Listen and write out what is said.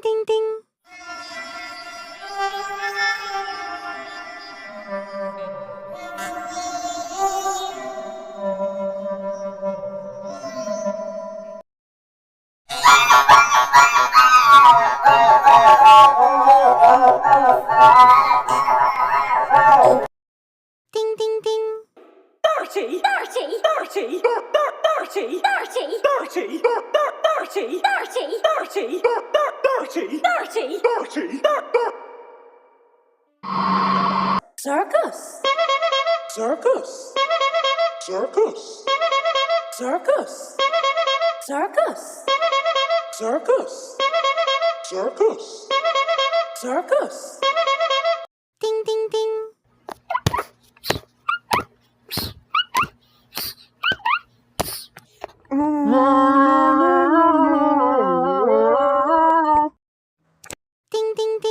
Ding ding ding. Ding ding ding. Bertie! Bertie! Bertie! Bertie! Bertie! Bertie! Bertie! Bertie! Bertie! Bertie! Bertie! Bertie! Circus! Circus! Circus! Circus! Circus! Circus! Circus! Circus! Ding ding ding. Ding ding ding.